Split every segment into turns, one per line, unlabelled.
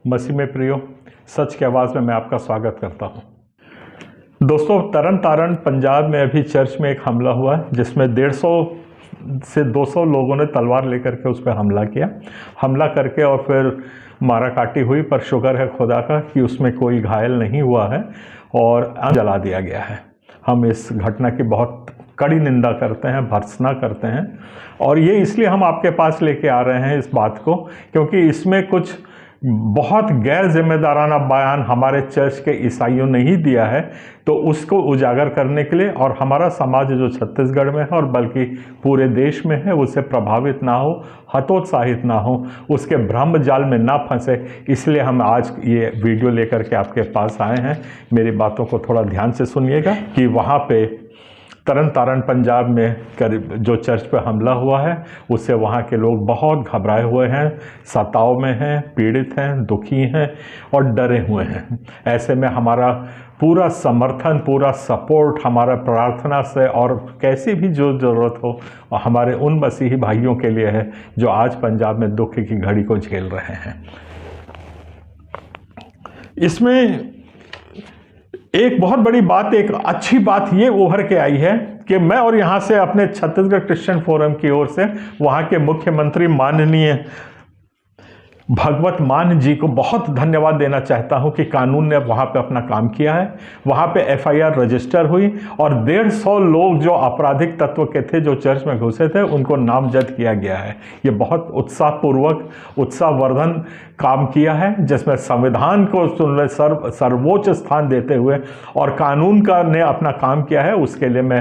मसीह में प्रियो, सच की आवाज़ में मैं आपका स्वागत करता हूं। दोस्तों, तरन तारण पंजाब में अभी चर्च में एक हमला हुआ है जिसमें 150 से 200 लोगों ने तलवार लेकर के उस पर हमला किया। हमला करके और फिर मारा काटी हुई, पर शुक्र है खुदा का कि उसमें कोई घायल नहीं हुआ है और जला दिया गया है। हम इस घटना की बहुत कड़ी निंदा करते हैं, भर्त्सना करते हैं, और ये इसलिए हम आपके पास लेके आ रहे हैं इस बात को क्योंकि इसमें कुछ बहुत गैर जिम्मेदाराना बयान हमारे चर्च के ईसाइयों ने ही दिया है। तो उसको उजागर करने के लिए, और हमारा समाज जो छत्तीसगढ़ में है और बल्कि पूरे देश में है, उससे प्रभावित ना हो, हतोत्साहित ना हो, उसके भ्रम जाल में ना फंसे, इसलिए हम आज ये वीडियो लेकर के आपके पास आए हैं। मेरी बातों को थोड़ा ध्यान से सुनिएगा कि वहाँ पे तरन तारण पंजाब में करीब जो चर्च पर हमला हुआ है उससे वहाँ के लोग बहुत घबराए हुए हैं, सताव में हैं, पीड़ित हैं, दुखी हैं और डरे हुए हैं। ऐसे में हमारा पूरा समर्थन, पूरा सपोर्ट हमारा प्रार्थना से और कैसी भी जो ज़रूरत हो हमारे उन मसीही भाइयों के लिए है जो आज पंजाब में दुख की घड़ी को झेल रहे हैं। इसमें एक बहुत बड़ी बात, एक अच्छी बात ये उभर के आई है कि मैं और यहाँ से अपने छत्तीसगढ़ क्रिश्चियन फोरम की ओर से वहाँ के मुख्यमंत्री माननीय भगवत मान जी को बहुत धन्यवाद देना चाहता हूं कि कानून ने वहां पे अपना काम किया है। वहां पे FIR रजिस्टर हुई और 150 लोग जो आपराधिक तत्व के थे जो चर्च में घुसे थे उनको नामजद किया गया है। ये बहुत उत्साहपूर्वक, उत्साहवर्धन काम किया है जिसमें संविधान को सर्वोच्च स्थान देते हुए और कानून का ने अपना काम किया है। उसके लिए मैं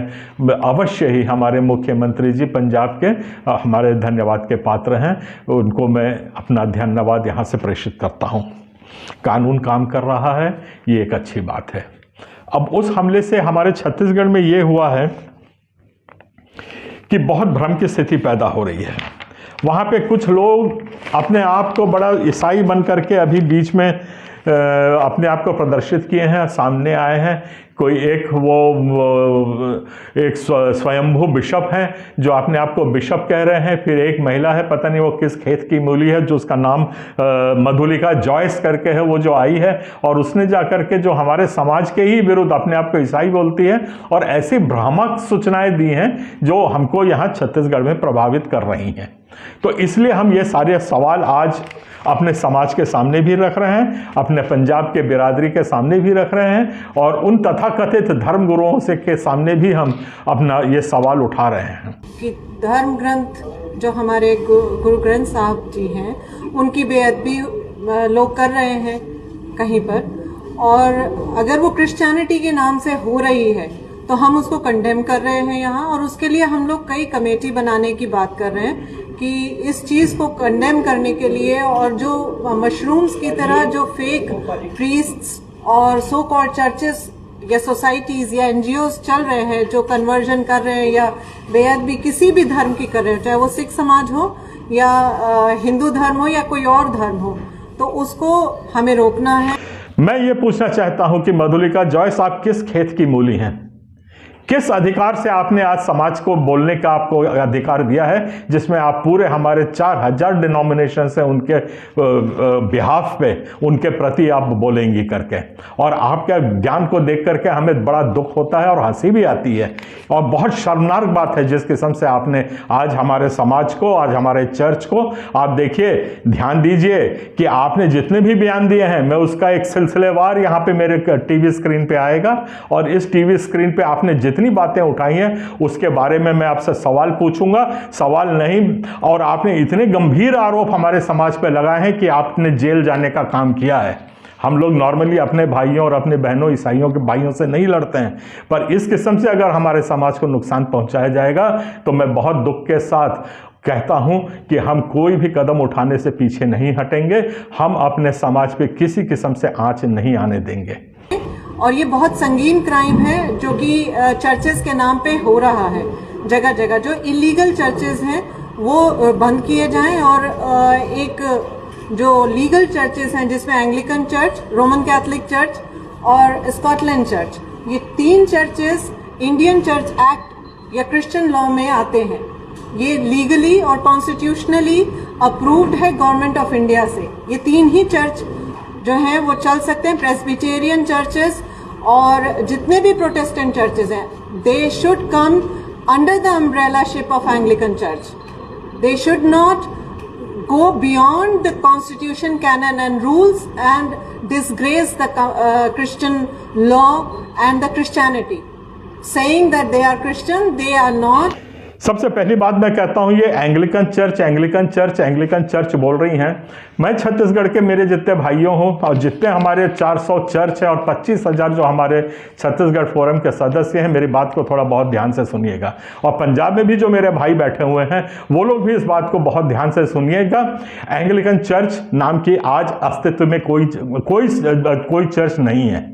अवश्य ही हमारे मुख्यमंत्री जी पंजाब के हमारे धन्यवाद के पात्र हैं। उनको मैं अपना धन्यवाद यहाँ से प्रेषित करता हूँ। कानून काम कर रहा है, ये एक अच्छी बात है। अब उस हमले से हमारे छत्तीसगढ़ में ये हुआ है कि बहुत भ्रम की स्थिति पैदा हो रही है। वहाँ पे कुछ लोग अपने आप को बड़ा ईसाई बन करके अभी बीच में अपने आप को प्रदर्शित किए हैं, सामने आए हैं। कोई एक एक स्वयंभू बिशप हैं जो अपने आप को बिशप कह रहे हैं। फिर एक महिला है, पता नहीं वो किस खेत की मूली है, जो उसका नाम मधुलिका जॉयस करके है, वो जो आई है और उसने जाकर के जो हमारे समाज के ही विरुद्ध अपने आप को ईसाई बोलती है और ऐसी भ्रामक सूचनाएं दी हैं जो हमको यहाँ छत्तीसगढ़ में प्रभावित कर रही हैं। तो इसलिए हम ये सारे सवाल आज अपने समाज के सामने भी रख रहे हैं, अपने पंजाब के बिरादरी के सामने भी रख रहे हैं और उन तथाकथित धर्म गुरुओं से के सामने भी हम अपना ये सवाल उठा रहे हैं
कि धर्म ग्रंथ जो हमारे गुरु ग्रंथ साहब जी हैं उनकी बेअदबी लोग कर रहे हैं कहीं पर, और अगर वो क्रिश्चियनिटी के नाम से हो रही है तो हम उसको कंडेम कर रहे हैं यहाँ। और उसके लिए हम लोग कई कमेटी बनाने की बात कर रहे हैं कि इस चीज को कंडेम करने के लिए, और जो मशरूम्स की तरह जो फेक प्रीस्ट्स और सो कॉल्ड चर्चेस या सोसाइटीज या NGOs चल रहे हैं जो कन्वर्जन कर रहे हैं या बेअदबी किसी भी धर्म की कर रहे हैं, चाहे वो सिख समाज हो या हिंदू धर्म हो या कोई और धर्म हो, तो उसको हमें रोकना है।
मैं ये पूछना चाहता हूं कि मधुलिका जॉयस, आप किस खेत की मूली हैं? किस अधिकार से आपने आज समाज को बोलने का आपको अधिकार दिया है जिसमें आप पूरे हमारे 4000 डिनोमिनेशन से उनके बिहाफ पे, उनके प्रति आप बोलेंगी करके? और आपके ज्ञान को देख करके हमें बड़ा दुख होता है और हंसी भी आती है और बहुत शर्मनाक बात है जिस किस्म से आपने आज हमारे समाज को, आज हमारे चर्च को, आप देखिए, ध्यान दीजिए कि आपने जितने भी बयान दिए हैं, मैं उसका एक सिलसिलेवार यहाँ पे मेरे TV स्क्रीन पे आएगा और इस TV स्क्रीन पे आपने जितनी बातें उठाई हैं उसके बारे में मैं आपसे सवाल पूछूंगा। सवाल नहीं, और आपने इतने गंभीर आरोप हमारे समाज पे लगाए हैं कि आपने जेल जाने का काम किया है। हम लोग नॉर्मली अपने भाइयों और अपने बहनों ईसाइयों के भाइयों से नहीं लड़ते हैं, पर इस किस्म से अगर हमारे समाज को नुकसान पहुंचाया जाएगा तो मैं बहुत दुख के साथ कहता हूं कि हम कोई भी कदम उठाने से पीछे नहीं हटेंगे। हम अपने समाज पे किसी किस्म से आंच नहीं आने देंगे।
और ये बहुत संगीन क्राइम है जो कि चर्चेस के नाम पे हो रहा है जगह जगह। जो इलीगल चर्चेस हैं वो बंद किए जाएं और एक जो लीगल चर्चेस हैं जिसमें Anglican church, Roman Catholic church और स्कॉटलैंड चर्च, ये 3 चर्चेस इंडियन चर्च एक्ट या क्रिश्चियन लॉ में आते हैं। ये लीगली और कॉन्स्टिट्यूशनली अप्रूव्ड है गवर्नमेंट ऑफ इंडिया से। ये 3 ही चर्च जो हैं वो चल सकते हैं। प्रेस्बिटेरियन चर्चेस और जितने भी प्रोटेस्टेंट चर्चेस हैं, they should come under the umbrellaship of Anglican church. They should not go beyond the constitution, canon and rules and disgrace the Christian law and the Christianity, saying that they are Christian, they are not.
सबसे पहली बात मैं कहता हूं, ये Anglican church Anglican church Anglican church बोल रही हैं। मैं छत्तीसगढ़ के मेरे जितने भाइयों हों और जितने हमारे 400 चर्च है और 25,000 जो हमारे छत्तीसगढ़ फोरम के सदस्य हैं, मेरी बात को थोड़ा बहुत ध्यान से सुनिएगा। और पंजाब में भी जो मेरे भाई बैठे हुए हैं वो लोग भी इस बात को बहुत ध्यान से सुनिएगा। एंग्लिकन चर्च नाम की आज अस्तित्व में कोई चर्च नहीं है।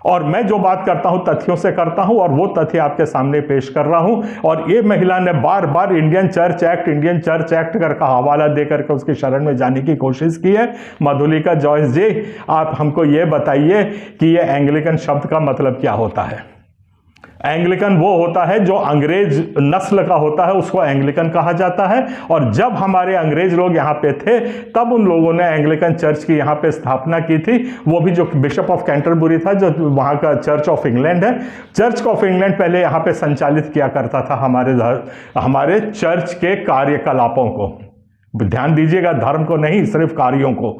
और मैं जो बात करता हूं तथ्यों से करता हूं और वो तथ्य आपके सामने पेश कर रहा हूं। और ये महिला ने बार बार इंडियन चर्च एक्ट का हवाला देकर के उसकी शरण में जाने की कोशिश की है। मधुलिका जॉयस जी, आप हमको ये बताइए कि ये एंग्लिकन शब्द का मतलब क्या होता है। एंग्लिकन वो होता है जो अंग्रेज नस्ल का होता है, उसको एंग्लिकन कहा जाता है। और जब हमारे अंग्रेज लोग यहाँ पे थे तब उन लोगों ने एंग्लिकन चर्च की यहाँ पे स्थापना की थी। वो भी जो बिशप ऑफ कैंटरबरी था, जो वहाँ का चर्च ऑफ इंग्लैंड है, चर्च ऑफ इंग्लैंड पहले यहाँ पे संचालित किया करता था हमारे चर्च के कार्यकलापों को। ध्यान दीजिएगा, धर्म को नहीं, सिर्फ कार्यों को।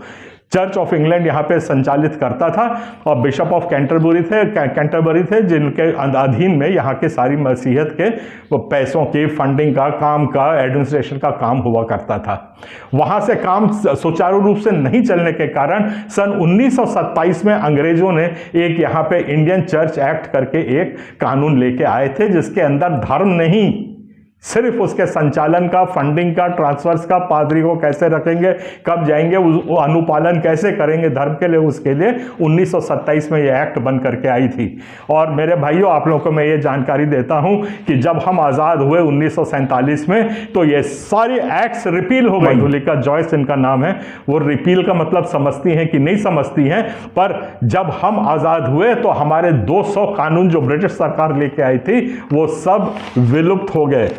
चर्च ऑफ इंग्लैंड यहाँ पे संचालित करता था और बिशप ऑफ कैंटरबरी थे जिनके अधीन में यहाँ के सारी मसीहत के वो पैसों की फंडिंग का, काम का, एडमिनिस्ट्रेशन का काम हुआ करता था। वहाँ से काम सुचारू रूप से नहीं चलने के कारण सन 1927 में अंग्रेजों ने एक यहाँ पे इंडियन चर्च एक्ट करके एक कानून लेके आए थे, जिसके अंदर धर्म नहीं, सिर्फ उसके संचालन का, फंडिंग का, ट्रांसफर्स का, पादरी को कैसे रखेंगे, कब जाएंगे, वो अनुपालन कैसे करेंगे धर्म के लिए, उसके लिए 1927 में ये एक्ट बन करके आई थी। और मेरे भाइयों, आप लोगों को मैं ये जानकारी देता हूं कि जब हम आज़ाद हुए 1947 में तो ये सारे एक्ट्स रिपील हो गए। मधुलिका जॉयस इनका नाम है। वो रिपील का मतलब समझती हैं कि नहीं समझती हैं, पर जब हम आज़ाद हुए तो हमारे 200 कानून जो ब्रिटिश सरकार लेके आई थी वो सब विलुप्त हो गए,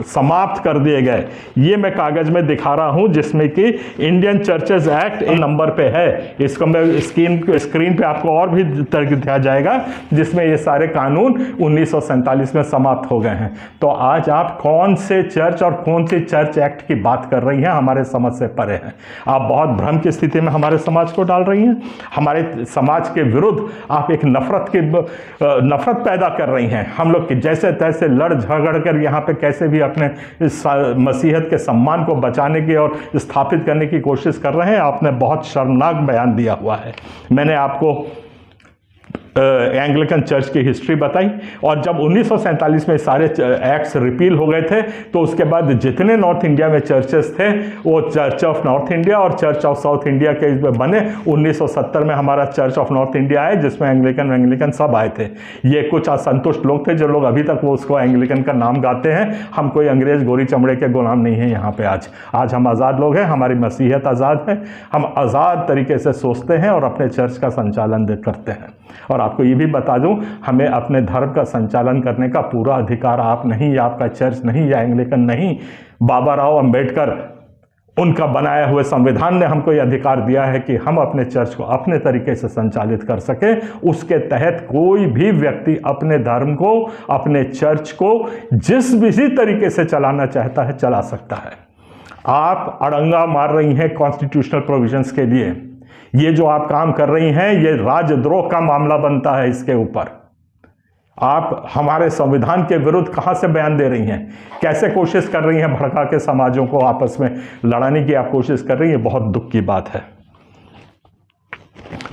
समाप्त कर दिए गए। ये मैं कागज में दिखा रहा हूं जिसमें कि इंडियन चर्चेज एक्ट नंबर पे है। इसको मैं स्क्रीन पे आपको और भी दिखाया जाएगा, जिसमें ये सारे कानून 1947 में समाप्त हो गए हैं। तो आज आप कौन से चर्च और कौन से चर्च एक्ट की बात कर रही हैं, हमारे समझ से परे हैं। आप बहुत भ्रम की स्थिति में हमारे समाज को डाल रही हैं। हमारे समाज के विरुद्ध आप एक नफरत पैदा कर रही हैं। हम लोग जैसे तैसे लड़ झगड़ कर यहाँ पे कैसे भी अपने इस मसीहत के सम्मान को बचाने की और स्थापित करने की कोशिश कर रहे हैं। आपने बहुत शर्मनाक बयान दिया हुआ है। मैंने आपको एंग्लिकन चर्च की हिस्ट्री बताई और जब 1947 में सारे एक्ट्स रिपील हो गए थे तो उसके बाद जितने नॉर्थ इंडिया में चर्चेस थे वो चर्च ऑफ नॉर्थ इंडिया और चर्च ऑफ साउथ इंडिया के बने। 1970 में हमारा चर्च ऑफ नॉर्थ इंडिया आए जिसमें एंग्लिकन सब आए थे। ये कुछ असंतुष्ट लोग थे जो लोग अभी तक वो उसको एंग्लिकन का नाम गाते हैं। हम कोई अंग्रेज गोरी चमड़े के गुलाम नहीं हैं यहाँ पे। आज हम आज़ाद लोग हैं, हमारी मसीहत आज़ाद है, हम आज़ाद तरीके से सोचते हैं और अपने चर्च का संचालन करते हैं। और आपको ये भी बता दूं, हमें अपने धर्म का संचालन करने का पूरा अधिकार आप नहीं, या आपका चर्च नहीं, या एंग्लिकन नहीं, बाबा राव अंबेडकर उनका बनाया हुए संविधान ने हमको ये अधिकार दिया है कि हम अपने चर्च को अपने तरीके से संचालित कर सके। उसके तहत कोई भी व्यक्ति अपने धर्म को, अपने चर्च को जिस भी तरीके से चलाना चाहता है चला सकता है। आप अड़ंगा मार रही हैं कॉन्स्टिट्यूशनल प्रोविजंस के लिए। ये जो आप काम कर रही हैं ये राजद्रोह का मामला बनता है। इसके ऊपर आप हमारे संविधान के विरुद्ध कहां से बयान दे रही हैं, कैसे कोशिश कर रही हैं भड़का के समाजों को आपस में लड़ाने की आप कोशिश कर रही हैं। बहुत दुख की बात है।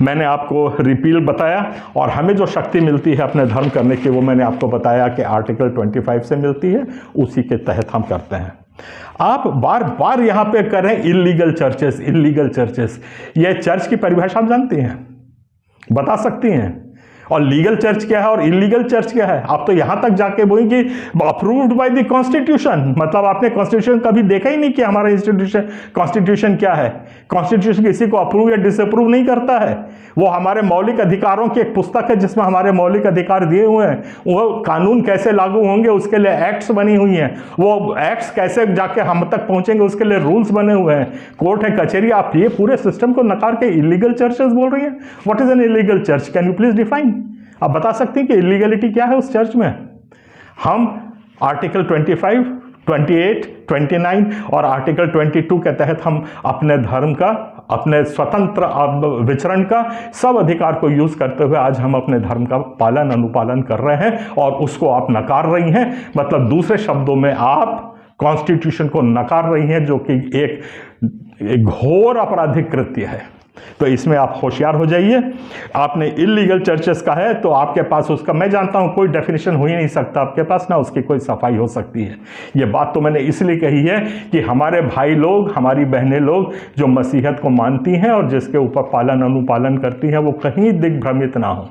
मैंने आपको रिपील बताया और हमें जो शक्ति मिलती है अपने धर्म करने की वो मैंने आपको बताया कि आर्टिकल 25 से मिलती है, उसी के तहत हम करते हैं। आप बार बार यहां पे कर रहे हैं इल्लीगल चर्चेस। ये चर्च की परिभाषा आप जानती हैं, बता सकती हैं? और लीगल चर्च क्या है और इलीगल चर्च क्या है। आप तो यहां तक जाके बोलेंगे अप्रूव्ड बाय द कॉन्स्टिट्यूशन, मतलब आपने कॉन्स्टिट्यूशन कभी देखा ही नहीं कि हमारा इंस्टीट्यूशन कॉन्स्टिट्यूशन क्या है। कॉन्स्टिट्यूशन किसी को अप्रूव या डिसअप्रूव नहीं करता है, वो हमारे मौलिक अधिकारों की एक पुस्तक है जिसमें हमारे मौलिक अधिकार दिए हुए हैं। वो कानून कैसे लागू होंगे उसके लिए एक्ट्स बनी हुई हैं, वो एक्ट्स कैसे जाके हम तक पहुंचेंगे उसके लिए रूल्स बने हुए हैं, कोर्ट है, कचहरी। आप ये पूरे सिस्टम को नकार के इलीगल चर्चेस बोल रही हैं। What is an illegal church, can you please define. आप बता सकते हैं कि इलीगलिटी क्या है उस चर्च में। हम आर्टिकल 25, 28, 29 और आर्टिकल 22 के तहत हम अपने धर्म का, अपने स्वतंत्र विचरण का सब अधिकार को यूज करते हुए आज हम अपने धर्म का पालन अनुपालन कर रहे हैं और उसको आप नकार रही हैं। मतलब दूसरे शब्दों में आप कॉन्स्टिट्यूशन को नकार रही हैं, जो कि एक घोर आपराधिक कृत्य है। तो इसमें आप होशियार हो जाइए। आपने इलीगल चर्चेस का है तो आपके पास उसका, मैं जानता हूं कोई डेफिनेशन हो ही नहीं सकता आपके पास, ना उसकी कोई सफाई हो सकती है। ये बात तो मैंने इसलिए कही है कि हमारे भाई लोग, हमारी बहनें लोग जो मसीहत को मानती हैं और जिसके ऊपर पालन अनुपालन करती हैं, वो कहीं दिग्भ्रमित ना हो।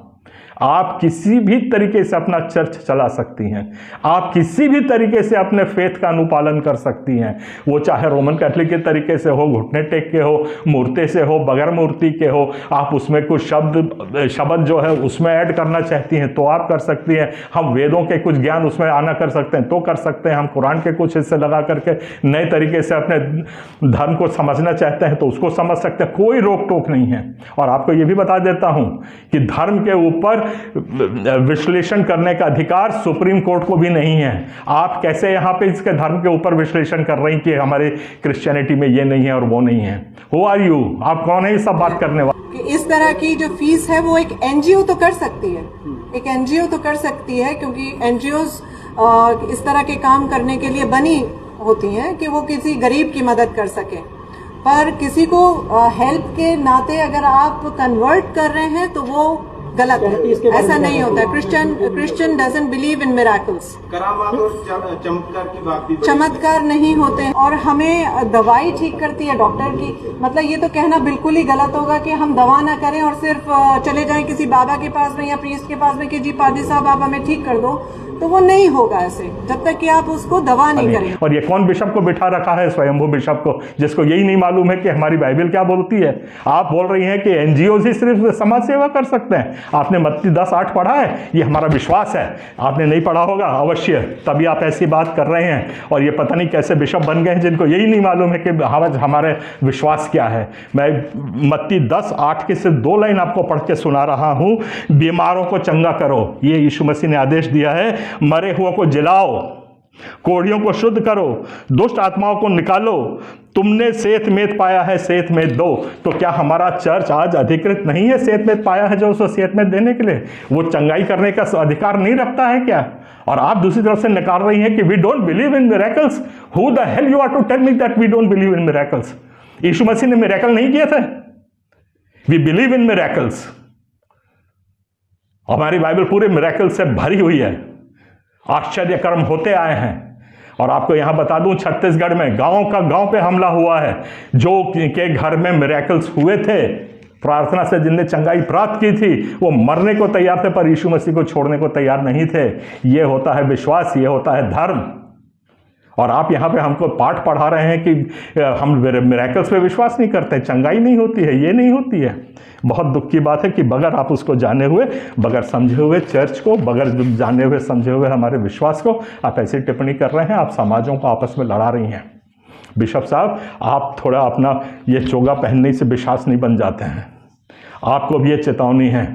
आप किसी भी तरीके से अपना चर्च चला सकती हैं, आप किसी भी तरीके से अपने फेथ का अनुपालन कर सकती हैं, वो चाहे रोमन कैथोलिक के तरीके से हो, घुटने टेक के हो, मूर्ति से हो, बगैर मूर्ति के हो। आप उसमें कुछ शब्द जो है उसमें ऐड करना चाहती हैं तो आप कर सकती हैं। हम वेदों के कुछ ज्ञान उसमें आना कर सकते हैं तो कर सकते हैं। हम कुरान के कुछ हिस्से लगा करके नए तरीके से अपने धर्म को समझना चाहते हैं तो उसको समझ सकते हैं, कोई रोक टोक नहीं है। और आपको ये भी बता देता हूं कि धर्म के ऊपर विश्लेषण करने का अधिकार सुप्रीम कोर्ट को भी नहीं है। आप कैसे यहां पे इसके धर्म के ऊपर विश्लेषण कर रही कि हमारे क्रिश्चियनिटी में ये नहीं है और वो नहीं है। हु आर यू, आप कौन है ये सब बात करने वाले।
इस तरह की जो फीस है वो एक एनजीओ तो कर सकती है, एक एनजीओ तो कर सकती है, क्योंकि एनजीओज इस तरह के काम करने के लिए बनी होती हैं कि वो किसी गरीब की मदद कर सके। पर किसी को हेल्प के नाते अगर आप कन्वर्ट कर रहे हैं तो वो गलत है, ऐसा नहीं होता है। Christian doesn't believe in miracles.
करामात और चमत्कार की बात भी,
चमत्कार नहीं होते हैं। और हमें दवाई ठीक करती है डॉक्टर की, मतलब ये तो कहना बिल्कुल ही गलत होगा कि हम दवा ना करें और सिर्फ चले जाएं किसी बाबा के पास में या प्रीस्ट के पास में कि जी पादी साहब आप हमें ठीक कर दो, तो वो नहीं होगा ऐसे जब तक कि आप उसको दवा नहीं करें।
और ये कौन बिशप को बिठा रखा है, स्वयंभू बिशप को, जिसको यही नहीं मालूम है कि हमारी बाइबल क्या बोलती है। आप बोल रही हैं कि एनजीओ ही सिर्फ समाज सेवा कर सकते हैं। आपने मत्ती 10:8 पढ़ा है, ये हमारा विश्वास है। आपने नहीं पढ़ा होगा अवश्य, तभी आप ऐसी बात कर रहे हैं। और ये पता नहीं कैसे बिशप बन गए हैं जिनको यही नहीं मालूम है कि हमारे विश्वास क्या है। मैं मत्ती 10:8 की सिर्फ 2 लाइन आपको पढ़ के सुना रहा हूं। बीमारों को चंगा करो, ये यीशु मसीह ने आदेश दिया है। मरे हुओं को जिलाओ, कोढ़ियों को शुद्ध करो, दुष्ट आत्माओं को निकालो, तुमने सेत मेत पाया है सेत मेत दो। तो क्या हमारा चर्च आज अधिकृत नहीं है सेत मेत पाया है जो उसको सेत मेत देने के लिए? वो चंगाई करने का अधिकार नहीं रखता है क्या? और आप दूसरी तरफ से नकार रही हैं कि we don't believe in miracles. Who the hell you are to tell me that we don't believe in miracles? यीशु मसीह ने मिरेकल नहीं किए थे? We believe in miracles. हमारी बाइबल पूरे मिरेकल से भरी हुई है, आश्चर्य कर्म होते आए हैं। और आपको यहां बता दूं, छत्तीसगढ़ में गांव का गांव पे हमला हुआ है, जो के घर में मिरेकल्स हुए थे, प्रार्थना से जिनने चंगाई प्राप्त की थी, वो मरने को तैयार थे पर यीशु मसीह को छोड़ने को तैयार नहीं थे। ये होता है विश्वास, ये होता है धर्म। और आप यहाँ पे हमको पाठ पढ़ा रहे हैं कि हम मिरेकल्स पे विश्वास नहीं करते, चंगाई नहीं होती है, ये नहीं होती है। बहुत दुख की बात है कि बगैर आप उसको जाने हुए, बगैर समझे हुए चर्च को, बगैर जाने हुए समझे हुए हमारे विश्वास को आप ऐसी टिप्पणी कर रहे हैं। आप समाजों को आपस में लड़ा रही हैं। बिशप साहब, आप थोड़ा अपना ये चोगा पहनने से विश्वास नहीं बन जाते हैं। आपको भी ये चेतावनी है,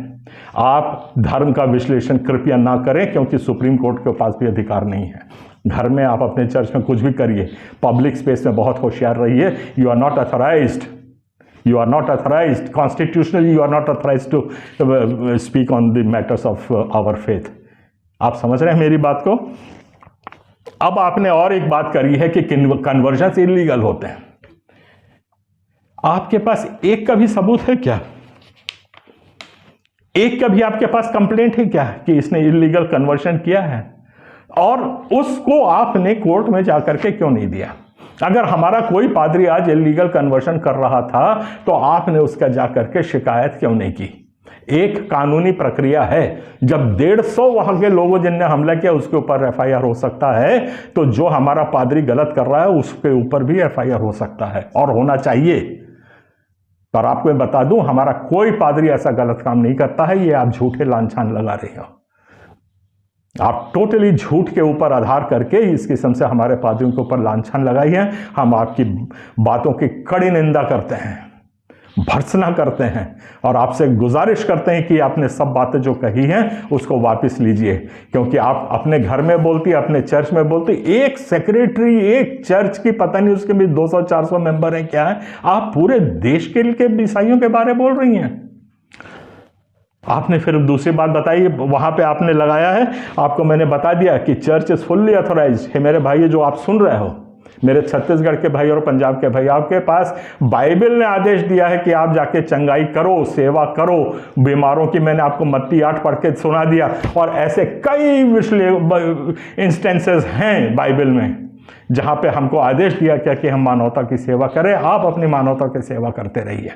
आप धर्म का विश्लेषण कृपया ना करें, क्योंकि सुप्रीम कोर्ट के पास भी अधिकार नहीं है। घर में आप अपने चर्च में कुछ भी करिए, पब्लिक स्पेस में बहुत होशियार रहिए। You are not authorised, you are not authorized constitutionally, you are not authorized to speak on the matters of our faith। आप समझ रहे हैं मेरी बात को? अब आपने और एक बात करी है कि कन्वर्जन इलीगल होते हैं। आपके पास एक का भी सबूत है क्या? एक का भी आपके पास कंप्लेंट है क्या कि इसने इलीगल कन्वर्जन किया है? और उसको आपने कोर्ट में जाकर के क्यों नहीं दिया? अगर हमारा कोई पादरी आज इलीगल कन्वर्शन कर रहा था तो आपने उसका जाकर के शिकायत क्यों नहीं की? एक कानूनी प्रक्रिया है। जब 150 वहां के लोगों जिनने हमला किया उसके ऊपर एफआईआर हो सकता है, तो जो हमारा पादरी गलत कर रहा है उसके ऊपर भी एफआईआर हो सकता है और होना चाहिए। पर आपको मैं बता दूं, हमारा कोई पादरी ऐसा गलत काम नहीं करता है। ये आप झूठे लांछन लगा रहे हो, आप टोटली झूठ के ऊपर आधार करके इस किस्म से हमारे पादरियों के ऊपर लांछन लगाई है। हम आपकी बातों की कड़ी निंदा करते हैं, भर्त्सना करते हैं और आपसे गुजारिश करते हैं कि आपने सब बातें जो कही हैं उसको वापस लीजिए, क्योंकि आप अपने घर में बोलती, अपने चर्च में बोलती, एक सेक्रेटरी एक चर्च की, पता नहीं उसके भी 200-400 मेंबर हैं क्या है, आप पूरे देश के ईसाइयों के बारे में बोल रही हैं। आपने फिर दूसरी बात बताई, वहां पे आपने लगाया है, आपको मैंने बता दिया कि चर्च इज फुल्ली ऑथोराइज्ड है। मेरे भाई जो आप सुन रहे हो, मेरे छत्तीसगढ़ के भाई और पंजाब के भाई, आपके पास बाइबल ने आदेश दिया है कि आप जाके चंगाई करो, सेवा करो बीमारों की। मैंने आपको मत्ती 8 पढ़ के सुना दिया और ऐसे कई इंस्टेंसेस हैं बाइबल में जहां पे हमको आदेश दिया क्या कि हम मानवता की सेवा करें। आप अपनी मानवता की सेवा करते रहिए।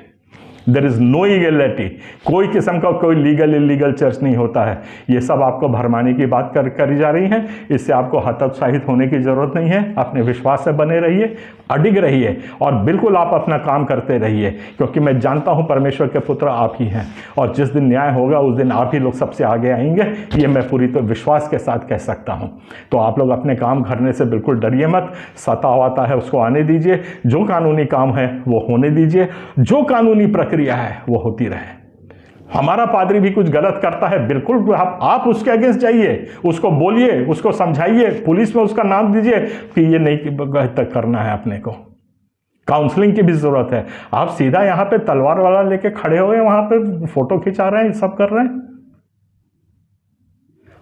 देयर इज नो इगेलिटी, कोई किस्म का कोई लीगल इलीगल चर्च नहीं होता है। ये सब आपको भरमाने की बात करी जा रही है, इससे आपको हतोत्साहित होने की जरूरत नहीं है। अपने विश्वास से बने रहिए, अडिग रहिए और बिल्कुल आप अपना काम करते रहिए, क्योंकि मैं जानता हूं परमेश्वर के पुत्र आप ही हैं और जिस दिन न्याय होगा उस दिन आप ही लोग सबसे आगे आएंगे। ये मैं पूरी तो विश्वास के साथ कह सकता हूं। तो आप लोग अपने काम करने से बिल्कुल डरिए मत। सताव आता है उसको आने दीजिए, जो कानूनी काम है वो होने दीजिए, जो कानूनी प्रक्रिया है वो होती रहे। हमारा पादरी भी कुछ गलत करता है, बिल्कुल आप उसके अगेंस्ट जाइए, उसको बोलिए, उसको समझाइए, पुलिस में उसका नाम दीजिए कि ये नहीं तक करना है। अपने को काउंसलिंग की भी जरूरत है। आप सीधा यहां पे तलवार वाला लेके खड़े हो गए, वहां पे फोटो खिंचा रहे हैं, सब कर रहे हैं।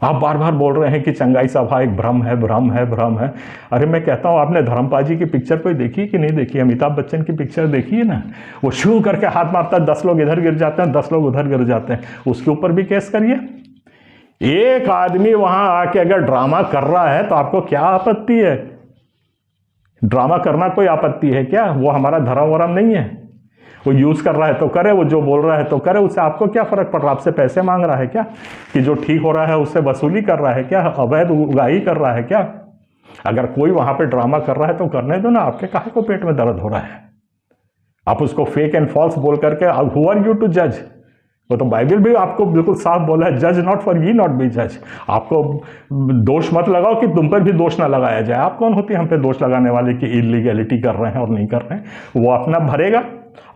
आप बार बार बोल रहे हैं कि चंगाई सभा एक भ्रम है, भ्रम है, भ्रम है। अरे मैं कहता हूं, आपने धर्मपाल जी की पिक्चर कोई देखी कि नहीं देखी? अमिताभ बच्चन की पिक्चर देखी है ना? वो शू करके हाथ मारता है, 10 लोग इधर गिर जाते हैं, 10 लोग उधर गिर जाते हैं। उसके ऊपर भी केस करिए। एक आदमी वहां आके अगर ड्रामा कर रहा है तो आपको क्या आपत्ति है? ड्रामा करना कोई आपत्ति है क्या? वो हमारा धर्म वरम नहीं है। वो यूज कर रहा है तो करे, वो जो बोल रहा है तो करे, उससे आपको क्या फर्क पड़ रहा है? आपसे पैसे मांग रहा है क्या? कि जो ठीक हो रहा है उससे वसूली कर रहा है क्या? अवैध उगाही कर रहा है क्या? अगर कोई वहां पे ड्रामा कर रहा है तो करने दो ना, आपके काहे को पेट में दर्द हो रहा है? आप उसको फेक एंड फॉल्स बोल करके, हु आर यू टू जज? वो तो बाइबल भी आपको बिल्कुल साफ बोला है, जज नॉट फॉर ये नॉट बी जज। आपको दोष मत लगाओ कि तुम पर भी दोष ना लगाया जाए। आप कौन होती है हम पे दोष लगाने वाले कि इलीगैलिटी कर रहे हैं और नहीं कर रहे हैं? वो अपना भरेगा,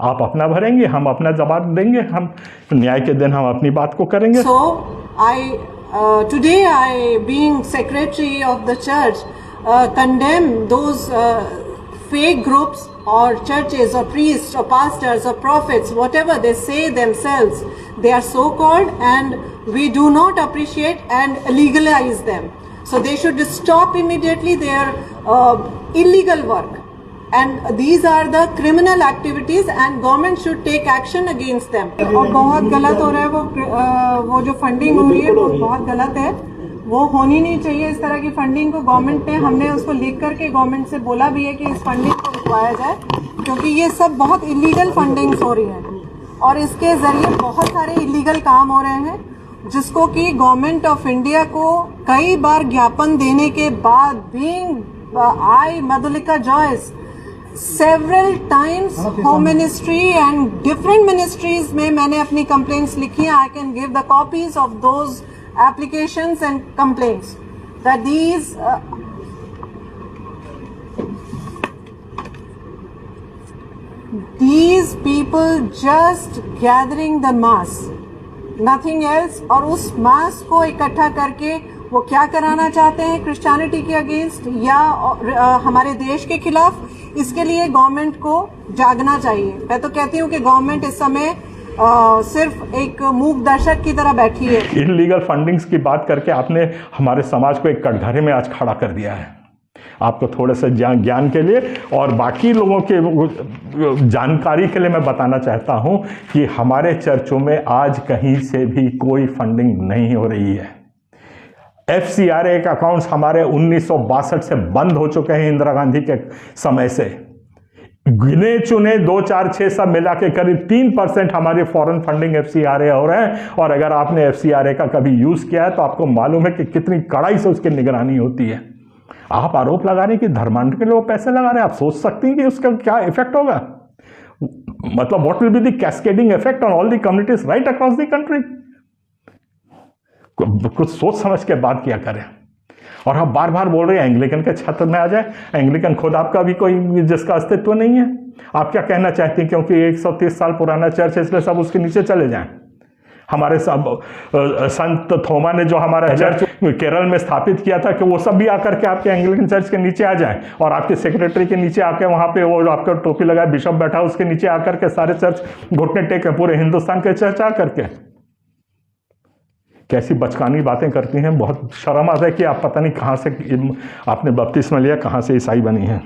आप अपना भरेंगे, हम अपना जवाब देंगे, हम न्याय के दिन हम अपनी बात को करेंगे।
So today I, being secretary of the church, condemn those fake groups or churches or priests or pastors or prophets, whatever they say themselves. They are so called and we do not appreciate and legalize them. So they should stop immediately their illegal work. And these are the criminal activities and government should take action against them. और बहुत गलत हो रहा है वो जो funding हो रही है वो बहुत गलत है। वो होनी नहीं चाहिए इस तरह की फंडिंग को। गवर्नमेंट ने, हमने उसको लिख करके गवर्नमेंट से बोला भी है कि इस फंडिंग को रुकवाया जाए, क्योंकि ये सब बहुत इलीगल फंडिंग्स हो रही है और इसके जरिए बहुत सारे इलीगल काम हो रहे हैं, जिसको कि गवर्नमेंट ऑफ इंडिया को कई बार ज्ञापन देने के बाद, being I Madhulika Joyce, several times home ministry and different ministries में मैंने अपनी complaints लिखी हैं. I can give the copies of those applications and complaints that these people just gathering the mass, nothing else. और उस mass को इकट्ठा करके वो क्या कराना चाहते हैं क्रिश्चियनिटी के अगेंस्ट या हमारे देश के खिलाफ, इसके लिए गवर्नमेंट को जागना चाहिए। मैं तो कहती हूँ कि गवर्नमेंट इस समय सिर्फ एक मूक दर्शक की तरह बैठी है।
इलीगल फंडिंग्स की बात करके आपने हमारे समाज को एक कटघरे में आज खड़ा कर दिया है। आपको थोड़े से ज्ञान के लिए और बाकी लोगों के जानकारी के लिए मैं बताना चाहता हूं कि हमारे चर्चों में आज कहीं से भी कोई फंडिंग नहीं हो रही है। FCRA के अकाउंट्स हमारे 1962 से बंद हो चुके हैं, इंदिरा गांधी के समय से। गिने चुने 2, 4, 6 सब मिला के करीब 3% हमारे फॉरेन फंडिंग FCRA हो रहे हैं। और अगर आपने FCRA का कभी यूज किया है तो आपको मालूम है कि कितनी कड़ाई से उसकी निगरानी होती है। आप आरोप लगा रहे हैं कि धर्मांतरण के लिए वो पैसे लगा रहे हैं, आप सोच सकते हैं कि उसका क्या इफेक्ट होगा, मतलब what will be the cascading effect on all the communities right across the country. कुछ सोच समझ के बात किया करें। और आप बार बार बोल रहे हैं एंग्लिकन के छत्र में आ जाए। एंग्लिकन खुद आपका भी कोई जिसका अस्तित्व नहीं है। आप क्या कहना चाहते हैं क्योंकि 130 साल पुराना चर्च है इसलिए सब उसके नीचे चले जाएं? हमारे सब संत थोमा ने जो हमारा चर्च केरल में स्थापित किया था कि वो सब भी आकर के आपके एंग्लिकन चर्च के नीचे आ जाएं और आपके सेक्रेटरी के नीचे आके वहां पे वो आपका टोपी लगाए बिशप बैठा उसके नीचे आकर के सारे चर्च घुटने टेके, पूरे हिंदुस्तान के चर्च आकर के। कैसी बचकानी बातें करती हैं, बहुत शर्म आता है कि आप पता नहीं कहां से आपने बपतिस्मा लिया, कहां से ईसाई बनी है।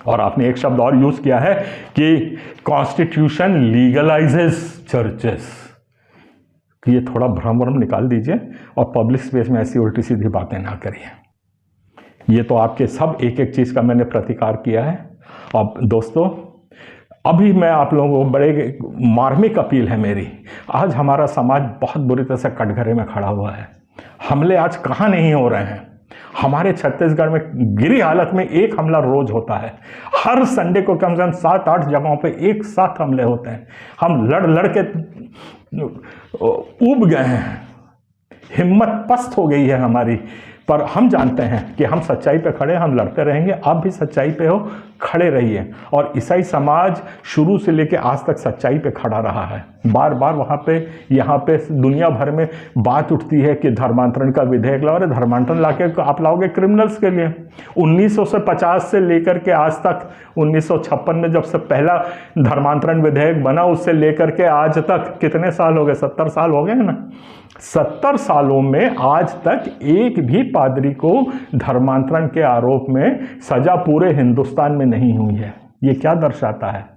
और आपने एक शब्द और यूज किया है कि कॉन्स्टिट्यूशन लीगलाइजेस चर्चेस। कि ये थोड़ा भ्रम निकाल दीजिए और पब्लिक स्पेस में ऐसी उल्टी सीधी बातें ना करिए। ये तो आपके सब एक एक चीज का मैंने प्रतिकार किया है। अब दोस्तों अभी मैं आप लोगों को बड़े मार्मिक अपील है मेरी। आज हमारा समाज बहुत बुरी तरह से कटघरे में खड़ा हुआ है। हमले आज कहाँ नहीं हो रहे हैं। हमारे छत्तीसगढ़ में गिरी हालत में एक हमला रोज होता है। हर संडे को कम से कम 7-8 जगहों पे एक साथ हमले होते हैं। हम लड़ के ऊब गए हैं, हिम्मत पस्त हो गई है हमारी। पर हम जानते हैं कि हम सच्चाई पे खड़े, हम लड़ते रहेंगे। आप भी सच्चाई पे हो, खड़े रहिए। और ईसाई समाज शुरू से लेकर आज तक सच्चाई पे खड़ा रहा है। बार बार वहाँ पे यहाँ पे दुनिया भर में बात उठती है कि धर्मांतरण का विधेयक लाओ। अरे धर्मांतरण लाके आप लाओगे क्रिमिनल्स के लिए। 1950 से लेकर के आज तक 1956 में जब से पहला धर्मांतरण विधेयक बना उससे लेकर के आज तक कितने साल हो गए? 70 साल हो गए हैं ना। 70 सालों में आज तक एक भी पादरी को धर्मांतरण के आरोप में सजा पूरे हिंदुस्तान में नहीं हुई है। ये क्या दर्शाता है?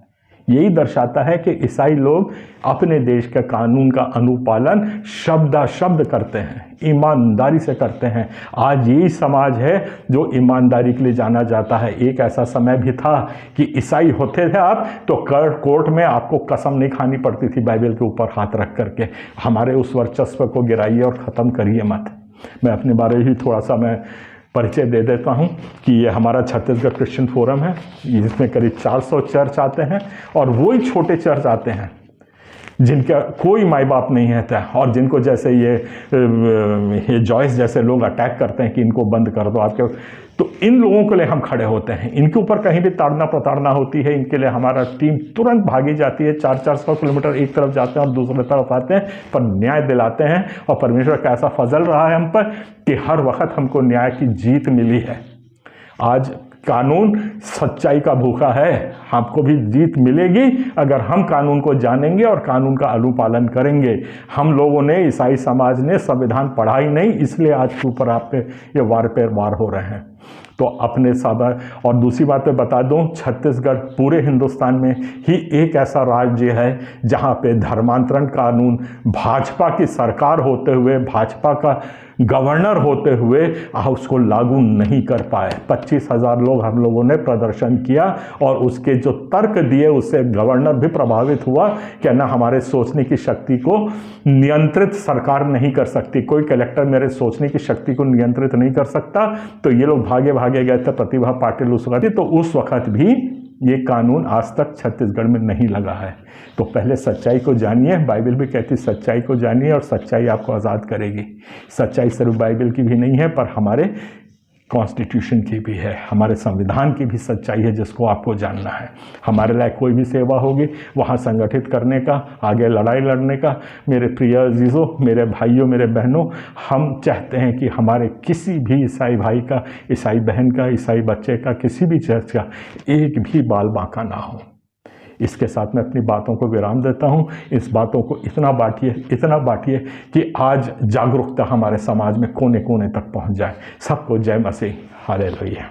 यही दर्शाता है कि ईसाई लोग अपने देश के कानून का अनुपालन शब्द करते हैं, ईमानदारी से करते हैं। आज यही समाज है जो ईमानदारी के लिए जाना जाता है। एक ऐसा समय भी था कि ईसाई होते थे आप तो कोर्ट में आपको कसम नहीं खानी पड़ती थी बाइबल के ऊपर हाथ रख करके। हमारे उस वर्चस्व को गिराइए और ख़त्म करिए मत। मैं अपने बारे ही थोड़ा सा मैं परिचय दे देता हूं कि ये हमारा छत्तीसगढ़ क्रिश्चियन फोरम है। इसमें करीब 400 चर्च आते हैं और वही छोटे चर्च आते हैं जिनका कोई माई बाप नहीं रहता और जिनको जैसे ये जॉयस जैसे लोग अटैक करते हैं कि इनको बंद कर दो आपके, तो इन लोगों के लिए हम खड़े होते हैं। इनके ऊपर कहीं भी ताड़ना प्रताड़ना होती है, इनके लिए हमारा टीम तुरंत भागी जाती है। 400 किलोमीटर एक तरफ जाते हैं और दूसरी तरफ आते हैं, पर न्याय दिलाते हैं। और परमेश्वर का ऐसा फजल रहा है हम पर कि हर वक्त हमको न्याय की जीत मिली है। आज कानून सच्चाई का भूखा है, आपको भी जीत मिलेगी अगर हम कानून को जानेंगे और कानून का अनुपालन करेंगे। हम लोगों ने, ईसाई समाज ने संविधान पढ़ा ही नहीं, इसलिए आज के ऊपर आप पे ये वार पे वार हो रहे हैं। तो अपने सादा और दूसरी बात पे बता दूं, छत्तीसगढ़ पूरे हिंदुस्तान में ही एक ऐसा राज्य है जहां पे धर्मांतरण कानून भाजपा की सरकार होते हुए, भाजपा का गवर्नर होते हुए उसको लागू नहीं कर पाए। 25,000 लोग हम लोगों ने प्रदर्शन किया और उसके जो तर्क दिए उससे गवर्नर भी प्रभावित हुआ कि ना हमारे सोचने की शक्ति को नियंत्रित सरकार नहीं कर सकती, कोई कलेक्टर मेरे सोचने की शक्ति को नियंत्रित नहीं कर सकता। तो ये लोग भागे भागे गए थे प्रतिभा पाटिल उस वक्त। तो उस वक्त भी ये कानून आज तक छत्तीसगढ़ में नहीं लगा है। तो पहले सच्चाई को जानिए। बाइबल भी कहती सच्चाई को जानिए और सच्चाई आपको आज़ाद करेगी। सच्चाई सिर्फ बाइबल की भी नहीं है पर हमारे कॉन्स्टिट्यूशन की भी है, हमारे संविधान की भी सच्चाई है जिसको आपको जानना है। हमारे लायक कोई भी सेवा होगी वहाँ संगठित करने का, आगे लड़ाई लड़ने का। मेरे प्रिय अजीज़ों, मेरे भाइयों, मेरे बहनों, हम चाहते हैं कि हमारे किसी भी ईसाई भाई का, ईसाई बहन का, ईसाई बच्चे का, किसी भी चर्च का एक भी बाल बांका ना हो। इसके साथ मैं अपनी बातों को विराम देता हूँ। इस बातों को इतना बांटिए कि आज जागरूकता हमारे समाज में कोने कोने तक पहुँच जाए। सबको जय मसीह। हालेलुया।